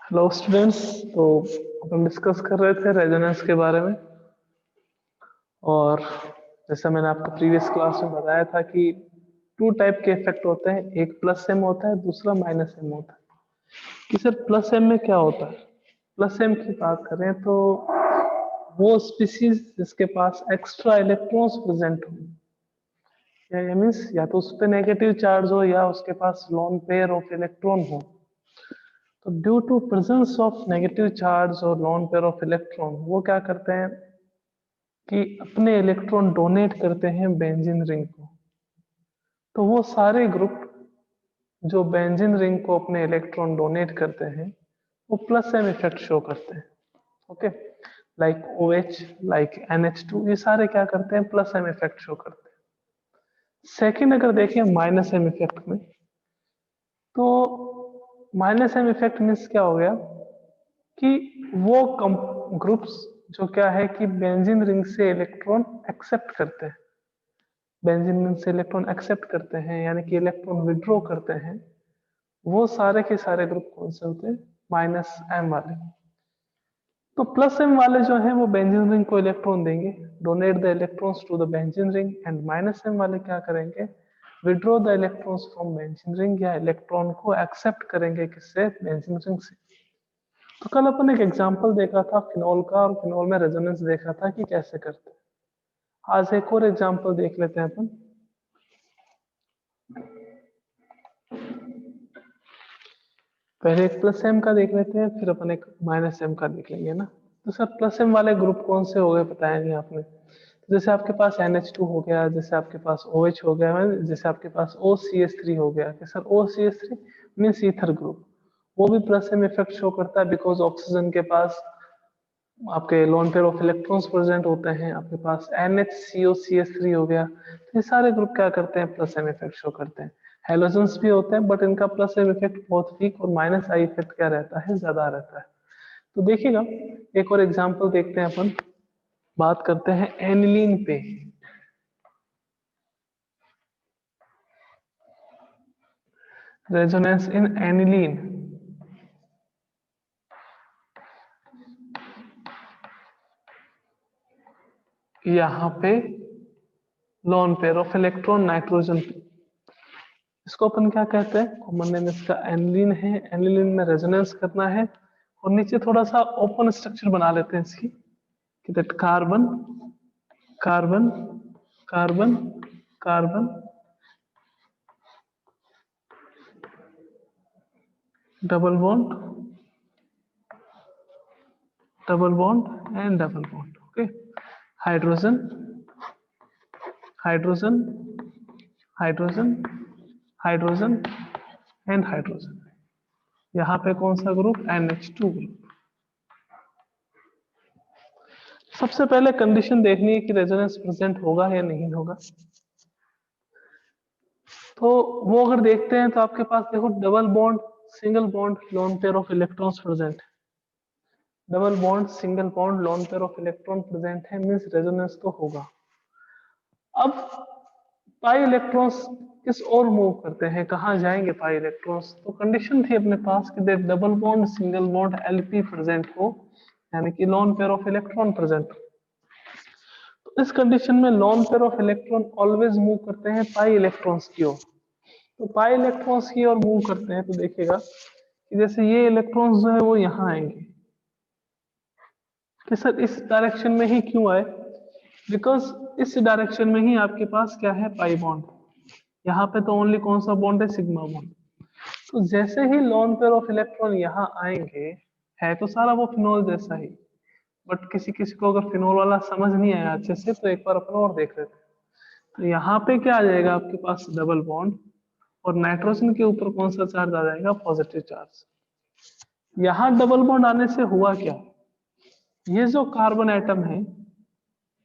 Hello students. तो हम discuss कर रहे थे रेजोनेंस के बारे में। और जैसा मैंने आपको प्रीवियस क्लास में बताया था कि टू टाइप के इफेक्ट होते हैं, एक प्लस एम होता है, दूसरा माइनस एम होता है। कि सर प्लस एम में क्या होता है? प्लस एम की बात करें तो वो स्पीसीज जिसके पास एक्स्ट्रा इलेक्ट्रॉन्स प्रेजेंट हो, या मीन्स या तो उस पर नेगेटिव चार्ज हो या उसके पास लोन पेयर ऑफ इलेक्ट्रॉन हो। तो due to presence of negative charge और लोन पेयर ऑफ इलेक्ट्रॉन वो क्या करते हैं कि अपने इलेक्ट्रॉन डोनेट करते हैं बेंजीन रिंग को। तो वो सारे ग्रुप जो बेंजीन रिंग को अपने इलेक्ट्रॉन डोनेट करते हैं वो प्लस एम इफेक्ट शो करते हैं। Okay, like OH, like NH2, ये सारे क्या करते हैं? प्लस एम इफेक्ट शो करते हैं। सेकेंड अगर देखें माइनस एम इफेक्ट में, तो माइनस एम इफेक्ट मीन्स क्या हो गया कि वो ग्रुप्स जो क्या है कि बेंजीन रिंग से इलेक्ट्रॉन एक्सेप्ट करते हैं, बेंजीन रिंग से इलेक्ट्रॉन एक्सेप्ट करते हैं यानी कि इलेक्ट्रॉन विड्रॉ करते हैं, वो सारे के सारे ग्रुप कौन से होते हैं? माइनस एम वाले। तो प्लस एम वाले जो हैं वो बेंजीन रिंग को इलेक्ट्रॉन देंगे, donate the electrons to the benzene ring, and minus M वाले क्या करेंगे? Withdraw the electrons from benzene ring, या इलेक्ट्रॉन को एक्सेप्ट करेंगे किससे? बेंजीन रिंग से। तो कल अपन एक एग्जांपल देखा था फिनॉल का, और फिनॉल में रेजोनेंस देखा था कि कैसे करते हैं। आज एक और एग्जांपल देख लेते हैं अपन। पहले एक प्लस एम का देख लेते हैं, फिर अपन एक माइनस एम का देख लेंगे ना। तो सर प्लस एम वाले ग्रुप कौन से हो गए बताएंगे आपने? तो जैसे आपके पास NH2 हो गया, जैसे आपके पास OH हो गया, जैसे आपके पास OCH3 हो गया। कि sir OCH3 means ether group, वो भी प्लस एम इफेक्ट शो करता है बिकॉज ऑक्सीजन के पास आपके loan pair of electrons present होते हैं। आपके पास NHCOCH3 हो गया। तो ये सारे ग्रुप क्या करते हैं? प्लस एम इफेक्ट शो करते हैं। हेलोजेंस भी होते हैं बट इनका प्लस एम इफेक्ट बहुत वीक और माइनस आई इफेक्ट क्या रहता है? ज्यादा रहता है। तो देखिएगा एक और एग्जांपल देखते हैं अपन। बात करते हैं एनिलीन पे। Resonance in aniline. यहाँ पे lone pair of electron nitrogen, इसको अपन क्या कहते हैं? कॉमन नेम इसका एनिलीन है। एनिलीन में रेजोनेंस करना है और नीचे थोड़ा सा ओपन स्ट्रक्चर बना लेते हैं इसकी, कि that carbon carbon carbon carbon double bond and double bond. Okay, hydrogen hydrogen hydrogen hydrogen and hydrogen. यहाँ पे कौन सा ग्रुप? NH2 group. सबसे पहले कंडीशन देखनी है कि रेजोनेंस प्रेजेंट होगा या नहीं होगा। तो वो अगर देखते हैं तो आपके पास देखो double bond single bond lone pair of electrons present है। Double bond single bond lone pair of electron present है, मींस रेजोनेंस तो होगा। अब पाई इलेक्ट्रॉन्स किस ओर मूव करते हैं, कहाँ जाएंगे पाई इलेक्ट्रॉन्स? तो कंडीशन थी अपने पास कि double bond single bond LP present हो, यानी कि loan pair of electron present हो। तो इस कंडीशन में loan pair of electron always move करते हैं पाई इलेक्ट्रॉन्स की ओर। तो पाई इलेक्ट्रॉन्स की ओर मूव करते हैं तो देखिएगा कि जैसे ये इलेक्ट्रॉन्स जो है वो यहाँ आएंगे। कि सर इस डायरेक्शन में ही क्यों आए? बिकॉज इस डायरेक्शन में ही आपके पास क्या है? Pi bond. यहाँ पे तो ओनली कौन सा बॉन्ड है? Sigma bond. तो जैसे ही लोन पेयर ऑफ इलेक्ट्रॉन यहाँ आएंगे, है तो सारा वो फिनोल जैसा ही, बट किसी किसी को अगर फिनोल वाला समझ नहीं आया अच्छे से तो एक बार अपन और देख लेते हैं। तो यहाँ पे क्या आ जाएगा आपके पास? डबल बॉन्ड, और नाइट्रोजन के ऊपर कौन सा चार्ज आ जाएगा? Positive charge. यहाँ डबल बॉन्ड आने से हुआ क्या? ये जो कार्बन एटम है,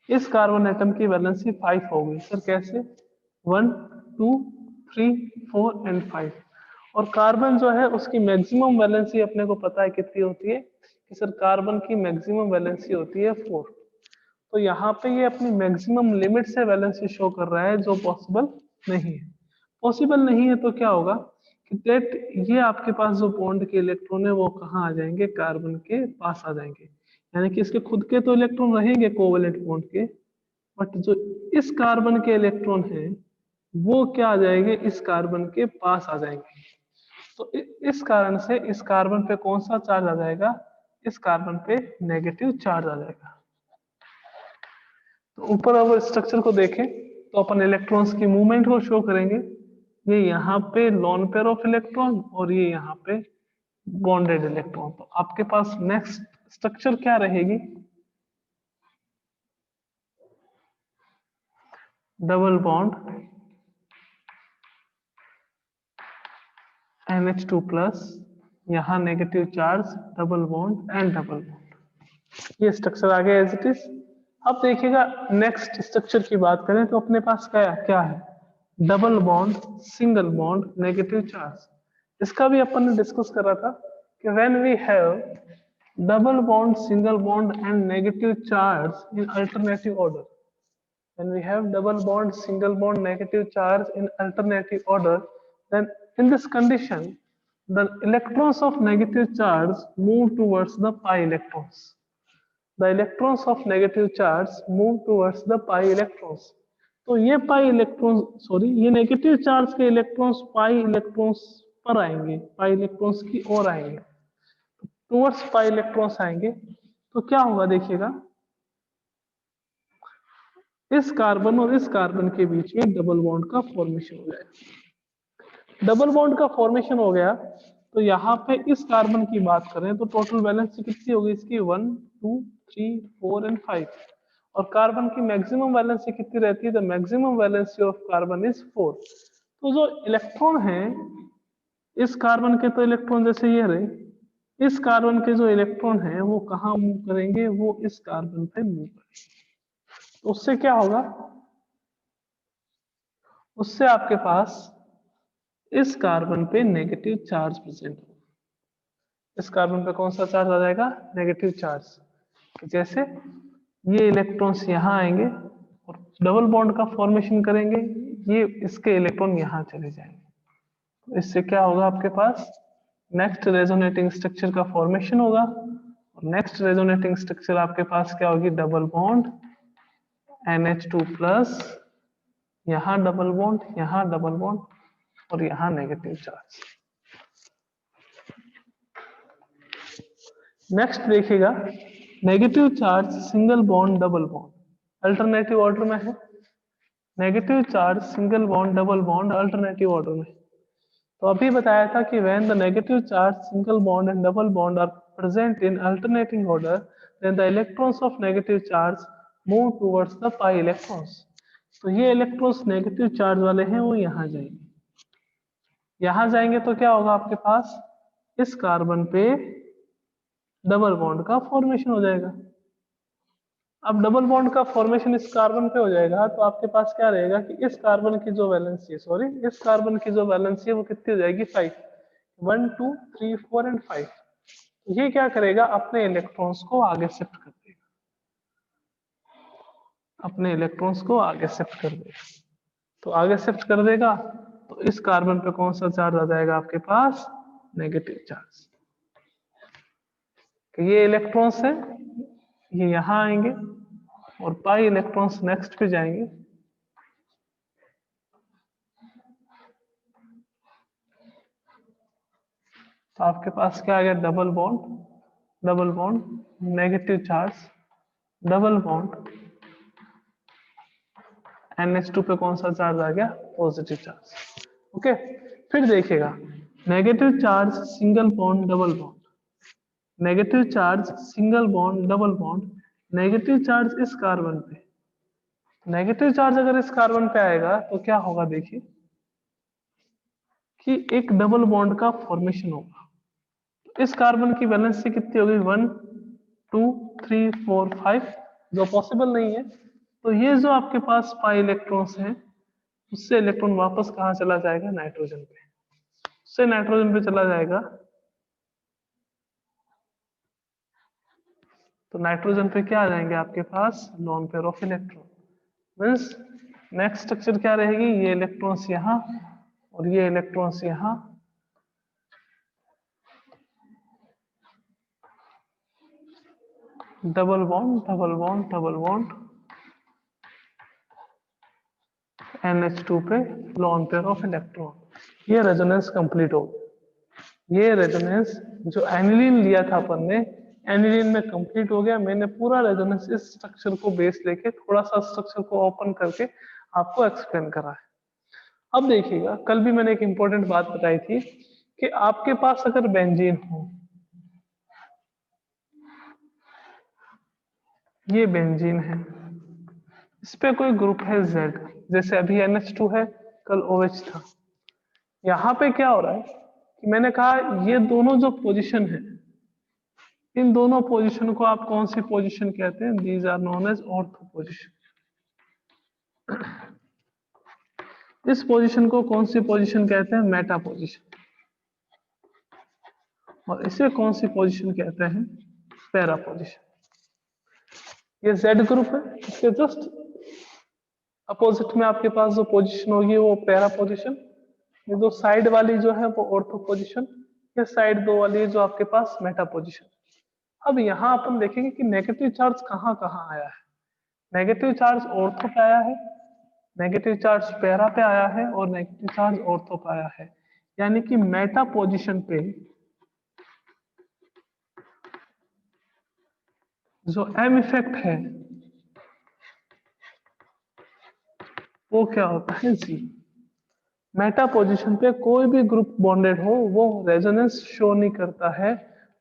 इस कार्बन एटम की वैलेंसी 5 हो गई। सर कैसे? 1 2 3 4 एंड 5। और कार्बन जो है उसकी मैक्सिमम वैलेंसी अपने को पता है कितनी होती है? कि सर कार्बन की मैक्सिमम वैलेंसी होती है 4। तो यहाँ पे ये अपनी मैक्सिमम लिमिट से वैलेंसी शो कर रहा है, जो पॉसिबल नहीं है। पॉसिबल नहीं है तो क्या होगा दैट ये आपके पास जो बॉन्ड के इलेक्ट्रॉन है वो कहाँ आ जाएंगे, कार्बन के पास आ जाएंगे। यानी कि इसके खुद के तो इलेक्ट्रॉन रहेंगे कोवेलेंट बॉन्ड के, बट जो इस कार्बन के इलेक्ट्रॉन है वो क्या आ जाएंगे, इस कार्बन के पास आ जाएंगे। तो इस कारण से इस कार्बन पे कौन सा चार्ज आ जाएगा, इस कार्बन पे नेगेटिव चार्ज आ जाएगा। तो ऊपर अगर स्ट्रक्चर को देखें तो अपन इलेक्ट्रॉन्स की मूवमेंट को शो करेंगे। ये यहाँ पे लोन पेयर ऑफ इलेक्ट्रॉन और ये यहाँ पे बॉन्डेड इलेक्ट्रॉन। तो आपके पास नेक्स्ट स्ट्रक्चर क्या रहेगी, डबल बॉन्ड NH2 प्लस, यहाँ negative charge, double bond and double bond. ये स्ट्रक्चर आ गया एज इट इज। अब देखिएगा नेक्स्ट स्ट्रक्चर की बात करें तो अपने पास क्या क्या है, double bond single bond negative charge. इसका भी अपन ने डिस्कस करा था कि when we have double bond single bond and negative charge in alternative order, when we have double bond single bond negative charge in alternative order, then in this condition the electrons of negative charge move towards the pi electrons. The electrons of negative charge move towards the pi electrons. तो ये pi electron sorry ये negative charge के electrons pi electrons पर आएंगे, pi electrons की ओर आएंगे, towards pi electrons आएंगे। तो क्या होगा देखिएगा, इस कार्बन और इस कार्बन के बीच में डबल बॉन्ड का फॉर्मेशन हो जाएगा। डबल बॉन्ड का फॉर्मेशन हो गया तो यहाँ पे इस कार्बन की बात करें तो टोटल वैलेंसी कितनी होगी इसकी, 1 2 3 4 एंड 5। और कार्बन की मैक्सिमम वैलेंसी कितनी रहती है, the maximum valency of carbon is 4। तो जो इलेक्ट्रॉन है इस कार्बन के तो इलेक्ट्रॉन जैसे ये रहे, इस कार्बन के जो इलेक्ट्रॉन है वो कहाँ मूव करेंगे, वो इस कार्बन पे मूव करेंगे। तो उससे क्या होगा, उससे आपके पास इस कार्बन पे नेगेटिव चार्ज प्रेजेंट होगा। इस कार्बन पे कौन सा चार्ज आ जाएगा, नेगेटिव चार्ज। जैसे ये इलेक्ट्रॉन्स यहाँ आएंगे और डबल बॉन्ड का फॉर्मेशन करेंगे, ये इसके इलेक्ट्रॉन यहाँ चले जाएंगे। तो इससे क्या होगा, आपके पास नेक्स्ट रेजोनेटिंग स्ट्रक्चर का फॉर्मेशन होगा। और नेक्स्ट रेजोनेटिंग स्ट्रक्चर आपके पास क्या होगी, डबल बॉन्ड NH2 प्लस, यहाँ डबल बॉन्ड, यहाँ डबल बॉन्ड और यहाँ नेगेटिव चार्ज। नेक्स्ट देखिएगा negative charge single bond double bond, alternative order में है। Negative charge single bond double bond alternative order में। तो अभी बताया था कि when the negative charge single bond and double bond are present in alternating order, then the electrons of negative charge move towards the pi electrons. तो ये electrons negative charge वाले हैं वो यहाँ जाएंगे, यहाँ जाएंगे तो क्या होगा आपके पास, इस कार्बन पे डबल बॉन्ड का फॉर्मेशन हो जाएगा। अब डबल बॉन्ड का फॉर्मेशन इस कार्बन पे हो जाएगा तो आपके पास क्या रहेगा कि इस कार्बन की जो वैलेंसी है, सॉरी इस कार्बन की जो वैलेंसी है वो कितनी हो जाएगी, 5, 1 2 3 4 एंड 5। ये क्या करेगा, अपने इलेक्ट्रॉन्स को आगे शिफ्ट कर देगा, अपने इलेक्ट्रॉन्स को आगे शिफ्ट कर देगा। तो आगे शिफ्ट कर देगा तो इस कार्बन पे कौन सा चार्ज आ जाएगा आपके पास, नेगेटिव चार्ज। ये इलेक्ट्रॉन्स है ये यहाँ आएंगे और पाई इलेक्ट्रॉन्स नेक्स्ट पे जाएंगे। तो आपके पास क्या आ गया, double bond negative charge, double bond NH2 पे कौन सा चार्ज आ गया, पॉजिटिव चार्ज। ओके, फिर देखिएगा negative charge single bond double bond, negative charge single bond double bond, negative charge इस कार्बन पे, नेगेटिव चार्ज अगर इस कार्बन पे आएगा तो क्या होगा, देखिए कि एक डबल बॉन्ड का फॉर्मेशन होगा। इस कार्बन की वैलेंसी कितनी होगी, 1 2 3 4 5, जो पॉसिबल नहीं है। तो ये जो आपके पास पाई इलेक्ट्रॉन्स हैं उससे इलेक्ट्रॉन वापस कहाँ चला जाएगा, नाइट्रोजन पे, उससे नाइट्रोजन पे चला जाएगा। तो नाइट्रोजन पे क्या आ जाएंगे आपके पास, lone pair of electron. Means next structure क्या रहेगी, ये इलेक्ट्रॉन्स यहाँ और ये इलेक्ट्रॉन्स यहाँ, double bond double bond double bond NH2 पे लोन पेयर ऑफ इलेक्ट्रॉन। ये रेजोनेंस कंप्लीट हो गई। ये रेजोनेंस जो एनिलीन लिया था अपन ने, एनिलीन में कंप्लीट हो गया। मैंने पूरा रेजोनेंस इस स्ट्रक्चर को बेस लेके थोड़ा सा स्ट्रक्चर को ओपन करके आपको एक्सप्लेन करा है। अब देखिएगा, कल भी मैंने एक इंपॉर्टेंट बात बताई थी कि आपके पास अगर बेंजीन हो, ये बेंजीन है, इस पे कोई ग्रुप है Z, जैसे अभी NH2 है, कल OH था। यहाँ पे क्या हो रहा है कि मैंने कहा ये दोनों जो पोजीशन है, इन दोनों पोजीशन को आप कौन सी पोजीशन कहते हैं? These are known as ortho position. इस पोजीशन को कौन सी पोजीशन कहते हैं? Meta position. और इसे कौन सी पोजीशन कहते हैं? Para position. ये Z ग्रुप है, इसके जस्ट अपोजिट में आपके पास जो पोजीशन होगी वो पैरा पोजीशन। ये दो साइड वाली जो है वो ऑर्थो पोजीशन, ये साइड दो वाली जो आपके पास मेटा पोजीशन। अब यहाँ अपन देखेंगे कि नेगेटिव चार्ज कहाँ कहाँ आया है। नेगेटिव चार्ज ऑर्थो पे आया है, नेगेटिव चार्ज पैरा पे आया है, और नेगेटिव चार्ज ऑर्थो पे आया है। यानी कि मेटा पोजीशन पे जो एम इफेक्ट है वो क्या होता है? जी। मेटा पोजीशन पे कोई भी ग्रुप बॉन्डेड हो वो रेजोनेंस शो नहीं करता है,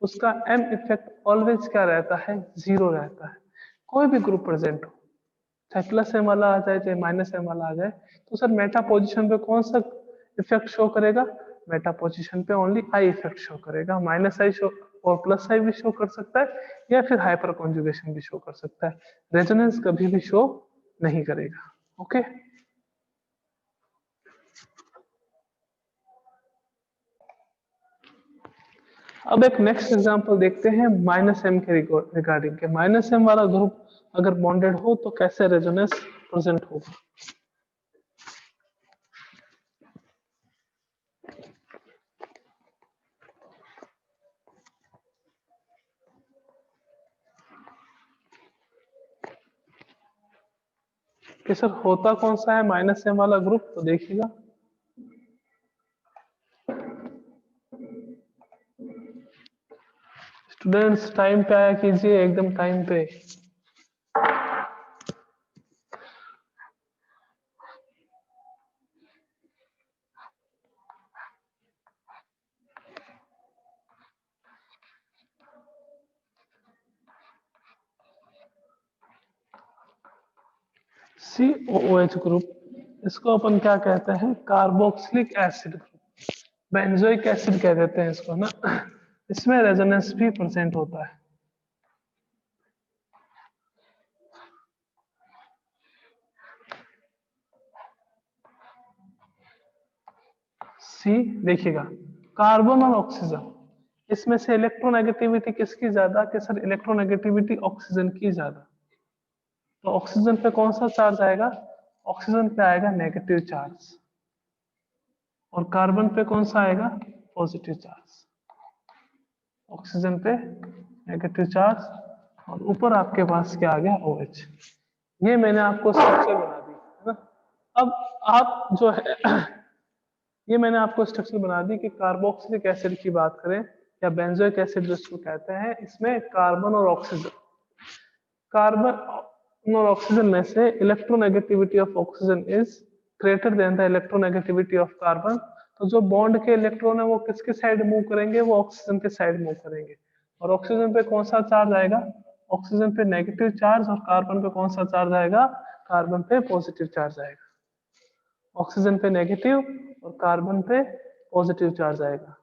उसका एम इफेक्ट ऑलवेज क्या रहता है? जीरो रहता है। कोई भी ग्रुप प्रेजेंट हो, चाहे प्लस एम वाला आ जाए चाहे माइनस एम वाला आ जाए, तो सर मेटा पोजीशन पे कौन सा इफेक्ट शो करेगा? मेटा पोजीशन पे ओनली आई इफेक्ट शो करेगा। माइनस आई शो और प्लस आई भी शो कर सकता है, या फिर हाइपर कॉन्जुगेशन भी शो कर सकता है। रेजोनेंस कभी भी शो नहीं करेगा। ओके, अब एक नेक्स्ट एग्जांपल देखते हैं माइनस एम के रिगार्डिंग के। माइनस एम वाला ग्रुप अगर बॉन्डेड हो तो कैसे रेजोनेंस प्रेजेंट होगा? कि सर होता कौन सा है माइनस एम वाला ग्रुप? तो देखिएगा, स्टूडेंट्स टाइम पे आया कीजिए, एकदम टाइम पे। COOH ग्रुप, इसको अपन क्या कहते हैं? Carboxylic acid group, benzoic acid कह देते हैं इसको ना। इसमें रेजोनेंस भी प्रेजेंट होता है। सी, देखिएगा, कार्बन और ऑक्सीजन, इसमें से इलेक्ट्रोनेगेटिविटी किसकी ज्यादा? कि सर इलेक्ट्रोनेगेटिविटी ऑक्सीजन की ज्यादा। तो ऑक्सीजन पे कौन सा चार्ज आएगा? ऑक्सीजन पे आएगा नेगेटिव चार्ज, और कार्बन पे कौन सा आएगा? Positive charge. ऑक्सीजन पे नेगेटिव चार्ज, और ऊपर आपके पास क्या आ गया? OH। ये मैंने आपको स्ट्रक्चर बना दी है ना। अब आप जो है ये मैंने आपको स्ट्रक्चर बना दी कि कार्बोक्सिलिक एसिड की बात करें या बेंजोइक एसिड जिसको कहते हैं, इसमें कार्बन और ऑक्सीजन, कार्बन और ऑक्सीजन में से electronegativity of oxygen is greater than the electronegativity of carbon. तो जो बॉन्ड के इलेक्ट्रॉन है वो किसके साइड मूव करेंगे? वो ऑक्सीजन के साइड मूव करेंगे। और ऑक्सीजन पे कौन सा चार्ज आएगा? ऑक्सीजन पे नेगेटिव चार्ज, और कार्बन पे कौन सा चार्ज आएगा? कार्बन पे पॉजिटिव चार्ज आएगा। ऑक्सीजन पे नेगेटिव और कार्बन पे पॉजिटिव चार्ज आएगा।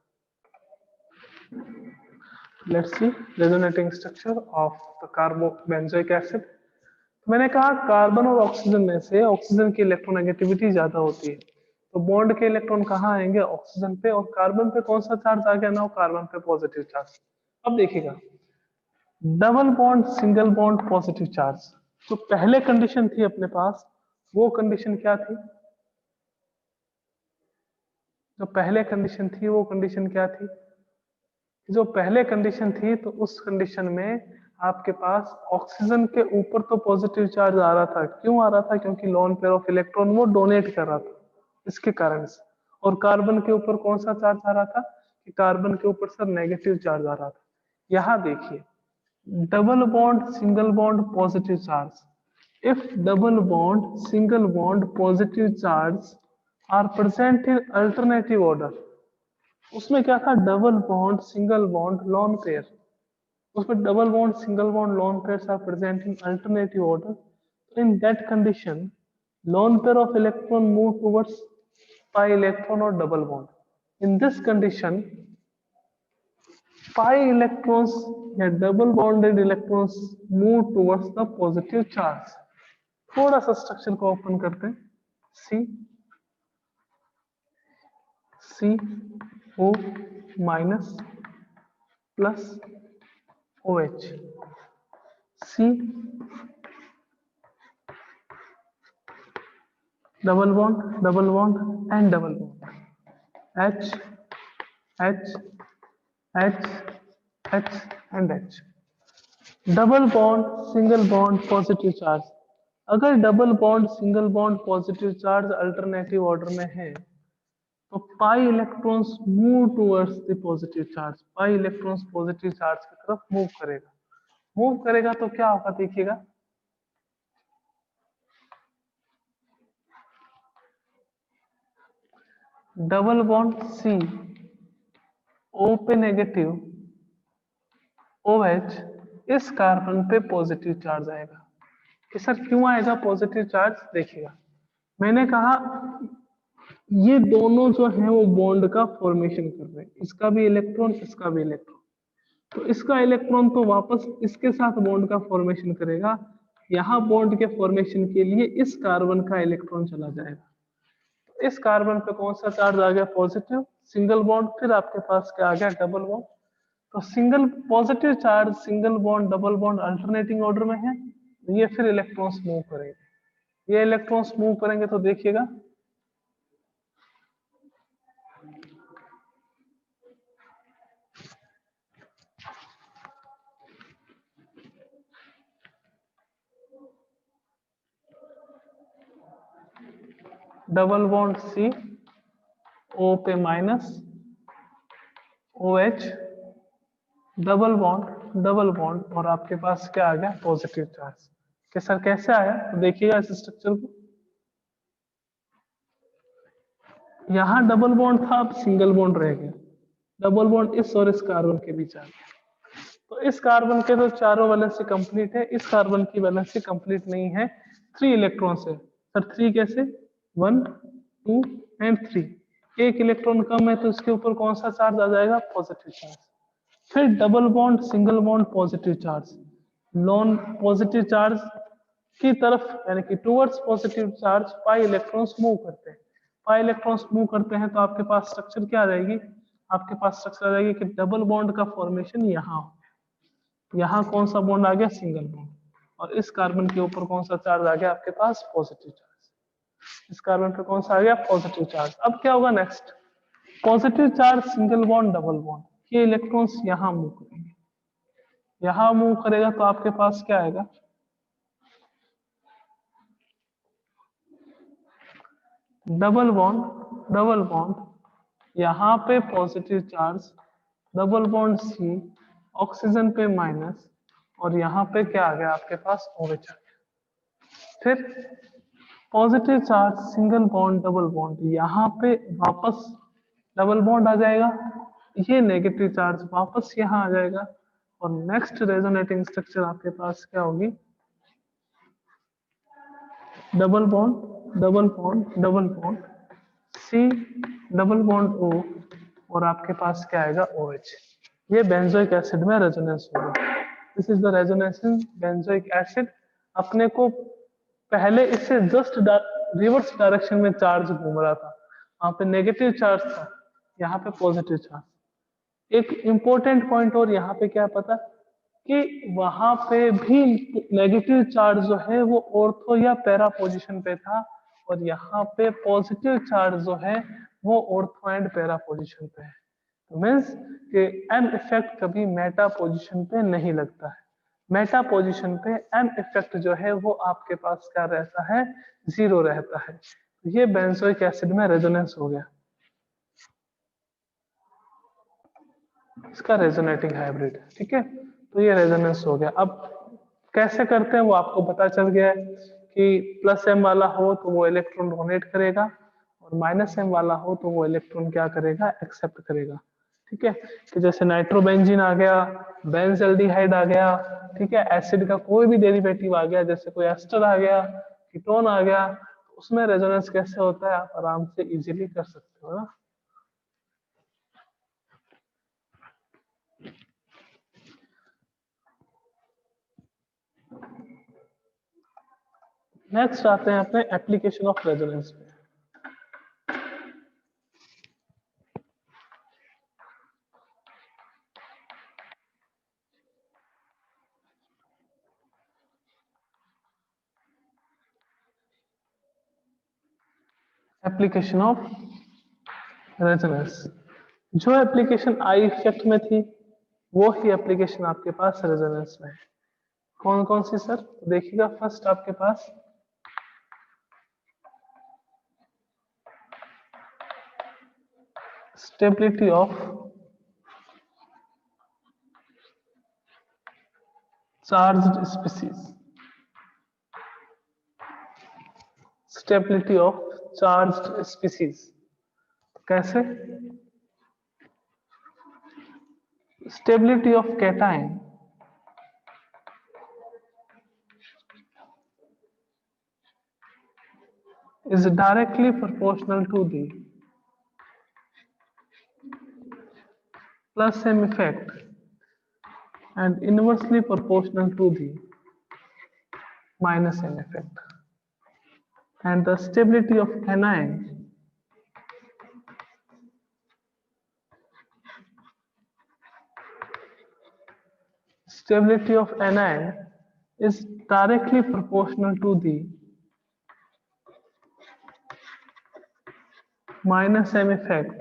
Let's see resonating structure of the carbobenzoic acid. मैंने कहा कार्बन और ऑक्सीजन में से ऑक्सीजन की इलेक्ट्रोनेगेटिविटी ज्यादा होती है, तो बॉन्ड के इलेक्ट्रॉन कहाँ आएंगे? ऑक्सीजन पे। और कार्बन पे कौन सा चार्ज आ गया ना? कार्बन पे पॉजिटिव चार्ज। अब देखिएगा, double bond, single bond, positive charge, जो पहले कंडीशन थी अपने पास, वो कंडीशन क्या थी? जो पहले कंडीशन थी वो कंडीशन क्या थी? जो पहले कंडीशन थी तो उस कंडीशन में आपके पास ऑक्सीजन के ऊपर तो पॉजिटिव चार्ज आ रहा था, क्यों आ रहा था? क्योंकि लोन पेयर ऑफ इलेक्ट्रॉन वो डोनेट कर रहा था, इसके कारण से। और कार्बन के ऊपर कौन सा चार्ज आ रहा था? कि कार्बन के ऊपर सर नेगेटिव चार्ज आ रहा था। यहाँ देखिए, double bond single bond positive charge, if double bond single bond positive charge are present in alternative order, उसमें क्या था? Double bond single bond lone pair, उसमें double bond single bond lone pairs are present in alternative order. In that condition lone pair of electron move towards pi electron और double bond. In this condition pi electrons या double bonded electrons move towards the positive charge. थोड़ा सा structure को open करते हैं। C O minus plus O H, C double bond and double bond, H H H H and H. Double bond single bond positive charge, अगर double bond single bond positive charge alternative order में है तो pi electrons move towards the positive charge, pi electrons positive charge की तरफ move करेगा तो क्या होगा देखिएगा, डबल बॉन्ड सी ओ पे नेगेटिव, ओ एच इस कार्बन पे पॉजिटिव चार्ज आएगा। कि सर क्यों आएगा पॉजिटिव चार्ज? देखिएगा, मैंने कहा ये दोनों जो है वो बॉन्ड का फॉर्मेशन कर रहे हैं, इसका भी इलेक्ट्रॉन इसका भी इलेक्ट्रॉन, तो इसका इलेक्ट्रॉन तो वापस इसके साथ बॉन्ड का फॉर्मेशन करेगा, यहाँ बॉन्ड के फॉर्मेशन के लिए इस कार्बन का इलेक्ट्रॉन चला जाएगा। इस कार्बन पे कौन सा चार्ज आ गया? पॉजिटिव, सिंगल बॉन्ड, फिर आपके पास क्या आ गया? Double bond. तो single positive charge single bond double bond alternating order में है, ये फिर इलेक्ट्रॉन्स मूव करेंगे, ये इलेक्ट्रॉन्स मूव करेंगे तो देखिएगा डबल बॉन्ड सी ओ पे minus O H double bond और आपके पास क्या आ गया? Positive charge. कि सर कैसे आया? तो देखिएगा इस स्ट्रक्चर को, यहाँ डबल बॉन्ड था, अब सिंगल बॉन्ड रह गया, डबल बॉन्ड इस और इस कार्बन के बीच आ गया। तो इस कार्बन के तो चारों वैलेंसी कंप्लीट है, इस कार्बन की वैलेंसी कंप्लीट नहीं है, 3 इलेक्ट्रॉन है। सर 3 कैसे? 1 2 एंड 3, एक इलेक्ट्रॉन कम है तो इसके ऊपर कौन सा चार्ज आ जाएगा? Positive charge. फिर double bond single bond positive charge, non positive charge की तरफ यानी कि towards positive charge pi electrons move करते हैं, पाई इलेक्ट्रॉन्स मूव करते हैं तो आपके पास स्ट्रक्चर क्या आ जाएगी? आपके पास स्ट्रक्चर आ जाएगी कि डबल बॉन्ड का फॉर्मेशन यहाँ, यहाँ कौन सा बॉन्ड आ गया? सिंगल बॉन्ड, और इस कार्बन के ऊपर कौन सा चार्ज आ गया आपके पास? Positive charge. इस कार्बन पे कौन सा आ गया? Positive charge. अब क्या होगा next? Positive charge single bond double bond, ये इलेक्ट्रॉन्स यहाँ मूव करेंगे, यहाँ मूव करेगा तो आपके पास क्या आएगा? डबल बॉन्ड यहाँ पे positive charge, double bond C oxygen पे माइनस, और यहाँ पे क्या आ गया आपके पास? OH आ गया। फिर positive charge single bond double bond, यहाँ पे वापस डबल बॉन्ड आ जाएगा, ये नेगेटिव चार्ज वापस यहाँ आ जाएगा, और नेक्स्ट रेजोनेटिंग स्ट्रक्चर आपके पास क्या होगी? Double bond double bond C double bond O, और आपके पास क्या आएगा? OH। ये बेंजोइक एसिड में रेजोनेंस होगा। This is the resonance in benzoic acid. अपने को पहले इससे जस्ट रिवर्स डायरेक्शन में चार्ज घूम रहा था, वहां पे नेगेटिव चार्ज था, यहाँ पे पॉजिटिव चार्ज। एक इंपॉर्टेंट पॉइंट और यहाँ पे क्या पता कि वहां पे भी नेगेटिव चार्ज जो है वो ऑर्थो या पैरा पोजीशन पे था, और यहाँ पे पॉजिटिव चार्ज जो है वो ऑर्थो एंड पैरा पोजीशन पे है। तो मीन्स कि एन इफेक्ट कभी मेटा पोजीशन पे नहीं लगता है। मेटा पोजीशन पे एम इफेक्ट जो है वो आपके पास क्या रहता है, 0 रहता है। ये बेंजोइक एसिड में रेजोनेंस हो गया, इसका रेजोनेटिंग हाइब्रिड। ठीक है, तो ये रेजोनेंस हो गया। अब कैसे करते हैं वो आपको पता चल गया है कि प्लस एम वाला हो तो वो इलेक्ट्रॉन डोनेट करेगा, और माइनस एम वाला हो तो वो इलेक्ट्रॉन क्या करेगा, एक्सेप्ट करेगा। ठीक है, कि जैसे नाइट्रोबेंजीन आ गया, बेंजल्डिहाइड आ गया, ठीक है, एसिड का कोई भी डेरिवेटिव आ गया, जैसे कोई एस्टर आ गया, कीटोन आ गया, तो उसमें रेजोनेंस कैसे होता है आप आराम से इजीली कर सकते हो ना। नेक्स्ट आते हैं अपने एप्लीकेशन ऑफ रेजोनेंस पे। एप्लीकेशन ऑफ रेजोनेंस, जो एप्लीकेशन आई इफेक्ट में थी वो ही एप्लीकेशन आपके पास रेजोनेंस में है। कौन कौन सी सर, देखिएगा फर्स्ट आपके पास stability of charged species, stability of charged species कैसे, stability of cation is directly proportional to the plus m effect and inversely proportional to the minus m effect, and the stability of anion is directly proportional to the minus m effect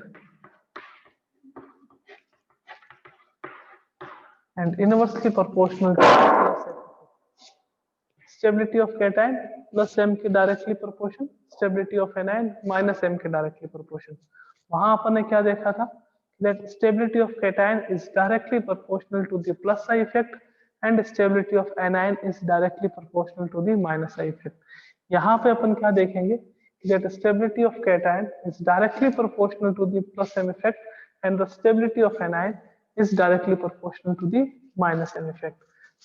and inversely proportional to the plus m effect. Stability of cation plus m के directly proportion, stability of anion minus m के directly proportion. वहां अपन ने क्या देखा था, that stability of cation is directly proportional to the plus I effect and stability of anion is directly proportional to the minus I effect। यहाँ पे अपन क्या देखेंगे, that stability of cation is directly proportional to the plus m effect and the stability of anion is directly proportional to the minus m effect।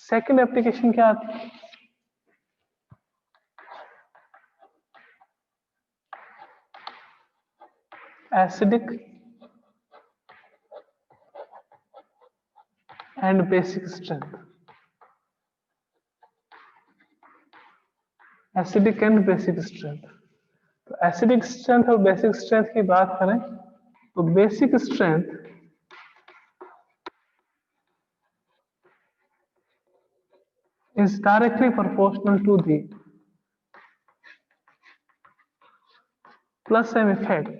Second application क्या आती है, acidic and basic strength, acidic and basic strength. तो acidic strength और basic strength की बात करें तो basic strength is directly proportional to the plus m effect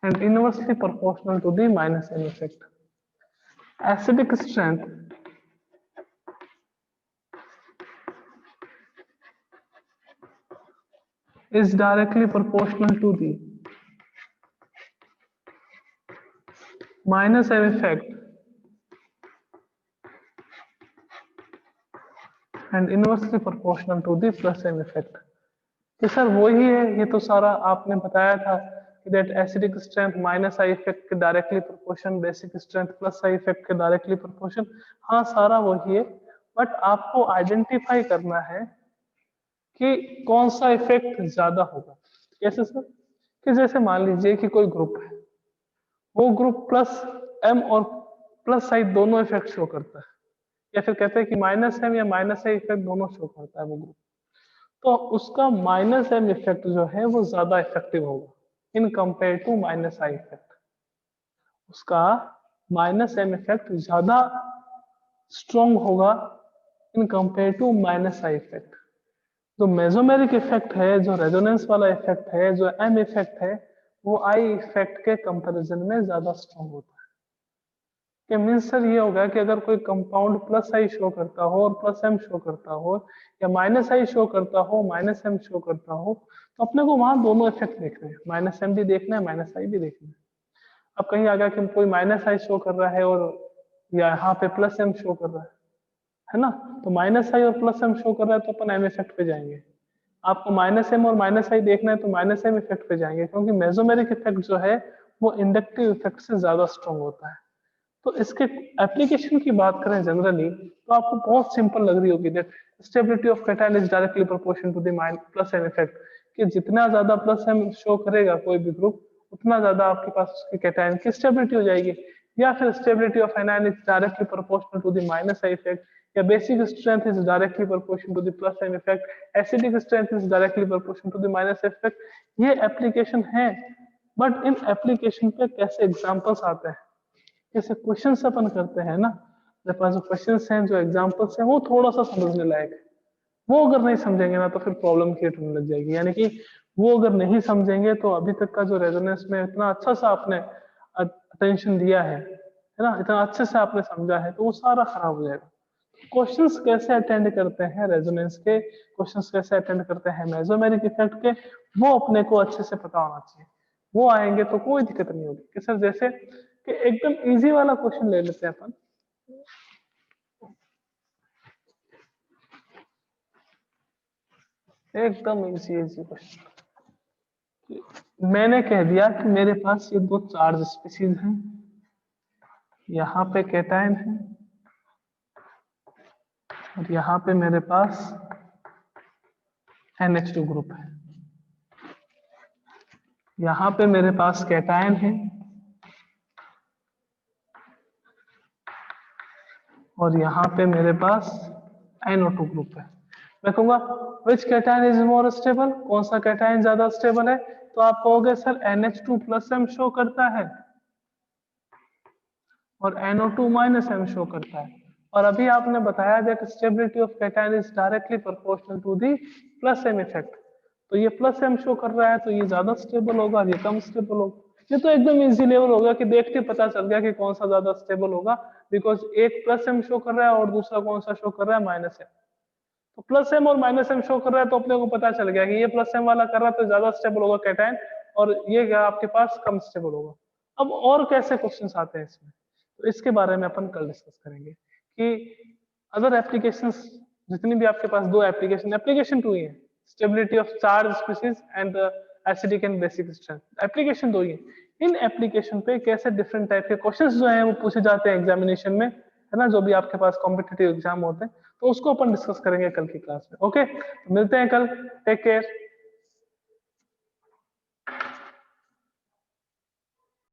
and inversely proportional to the minus m effect। Acidic strength is directly proportional to the minus m effect and inversely proportional to the plus m effect। तो sir वही है, ये तो सारा आपने बताया था कि that acidic strength minus I effect के directly proportion, basic strength plus I effect के डायरेक्टली प्रोपोर्शन। हाँ सारा वही है, बट आपको आइडेंटिफाई करना है कि कौन सा इफेक्ट ज्यादा होगा। कैसे सर, कि जैसे मान लीजिए कि कोई ग्रुप है, वो ग्रुप प्लस एम और प्लस साइड दोनों इफेक्ट शो करता है, या फिर कहते हैं कि माइनस एम या माइनस आई इफेक्ट दोनों शो करता है वो ग्रुप, तो उसका माइनस एम इफेक्ट जो है वो ज्यादा इफेक्टिव होगा in compare to minus I effect. उसका माइनस एम इफेक्ट ज्यादा स्ट्रॉन्ग होगा in compare to minus I effect. जो मेसोमेरिक इफेक्ट है, जो रेजोनेंस वाला इफेक्ट है, जो एम इफेक्ट है, वो आई इफेक्ट के कंपैरिजन में ज्यादा स्ट्रॉन्ग होता है। कि मीन्स सर ये होगा कि अगर कोई कंपाउंड प्लस आई शो करता हो और प्लस एम शो करता हो, या माइनस आई शो करता हो माइनस एम शो करता हो, तो अपने को वहां दोनों इफेक्ट देखने हैं, माइनस एम भी देखना है माइनस आई भी देखना है। अब कहीं आ गया कि कोई माइनस आई शो कर रहा है और या यहाँ पे प्लस एम शो कर रहा है ना, तो माइनस आई और प्लस एम शो कर रहा है तो अपन एम इफेक्ट पे जाएंगे। आपको माइनस एम और माइनस आई देखना है तो माइनस एम इफेक्ट पे जाएंगे, क्योंकि मेसोमेरिक इफेक्ट जो है वो इंडक्टिव इफेक्ट से ज्यादा स्ट्रॉन्ग होता है। तो इसके एप्लीकेशन की बात करें जनरली तो आपको बहुत सिंपल लग रही होगी, that stability of cation is directly proportional to the plus M effect, कि जितना ज्यादा प्लस एम शो करेगा कोई भी ग्रुप, उतना ज्यादा आपके पास उसके कैटायन की स्टेबिलिटी हो जाएगी। या फिर stability of anion is directly proportional to the minus I effect, या basic strength is directly proportional to the plus M effect, acidic strength is directly proportional to the minus effect. ये application है, but in application पे कैसे examples आते हैं, जैसे question अपन करते हैं ना, मेरे पास जो क्वेश्चन हैं जो एग्जाम्पल्स हैं वो थोड़ा सा समझने लायक है। वो अगर नहीं समझेंगे ना तो फिर प्रॉब्लम क्रिएट होने लग जाएगी, यानी कि वो अगर नहीं समझेंगे तो अभी तक का जो रेजोनेंस में इतना अच्छा सा आपने अटेंशन दिया है ना, इतना अच्छे से आपने समझा है, तो वो सारा खराब हो जाएगा। क्वेश्चंस कैसे अटेंड करते हैं रेजोनेंस के, क्वेश्चंस कैसे अटेंड करते हैं मेसोमेरिक इफेक्ट के, वो अपने को अच्छे से पता होना चाहिए। वो आएंगे तो कोई दिक्कत नहीं होगी। कि सर जैसे कि एकदम इजी वाला क्वेश्चन ले लेते हैं अपन, एकदम इजी इजी क्वेश्चन। मैंने कह दिया कि मेरे पास ये दो चार्ज स्पीशीज हैं, यहाँ पे कैटायन है और यहाँ पे मेरे पास NH2 ग्रुप है। यहाँ पे मेरे पास कैटायन है और यहाँ पे मेरे पास NO2 ग्रुप है। मैं कहूंगा विच कैटायन इज मोर स्टेबल, कौन सा कैटायन ज्यादा स्टेबल है, तो आप कहोगे sir NH2 plus M show करता है और NO2 माइनस एम शो करता है। और अभी आपने बताया that stability of cation is directly proportional to the plus M effect, तो ये प्लस एम शो कर रहा है तो ये ज्यादा स्टेबल होगा, ये कम स्टेबल होगा। ये तो एकदम इजी लेवल होगा कि देखते पता चल गया कि कौन सा ज्यादा स्टेबल होगा, बिकॉज एक प्लस एम शो कर रहा है और दूसरा कौन सा शो कर रहा है माइनस एम। तो प्लस एम और माइनस एम शो कर रहा है तो अपने को पता चल गया कि ये प्लस एम वाला कर रहा है तो ज्यादा स्टेबल होगा कैटायन, और ये क्या आपके पास कम स्टेबल होगा। अब और कैसे क्वेश्चंस आते हैं इसमें, तो इसके बारे में अपन कल डिस्कस करेंगे कि अदर एप्लीकेशंस, जितनी भी आपके पास दो एप्लीकेशन टू ही है, stability of charge species and acidic and basic strength, application दो ही है। इन एप्लीकेशन पे कैसे डिफरेंट टाइप के क्वेश्चंस जो हैं वो पूछे जाते हैं एग्जामिनेशन में, है ना, जो भी आपके पास कॉम्पिटिटिव एग्जाम होते हैं, तो उसको अपन डिस्कस करेंगे कल की क्लास में। ओके, मिलते हैं कल, टेक केयर।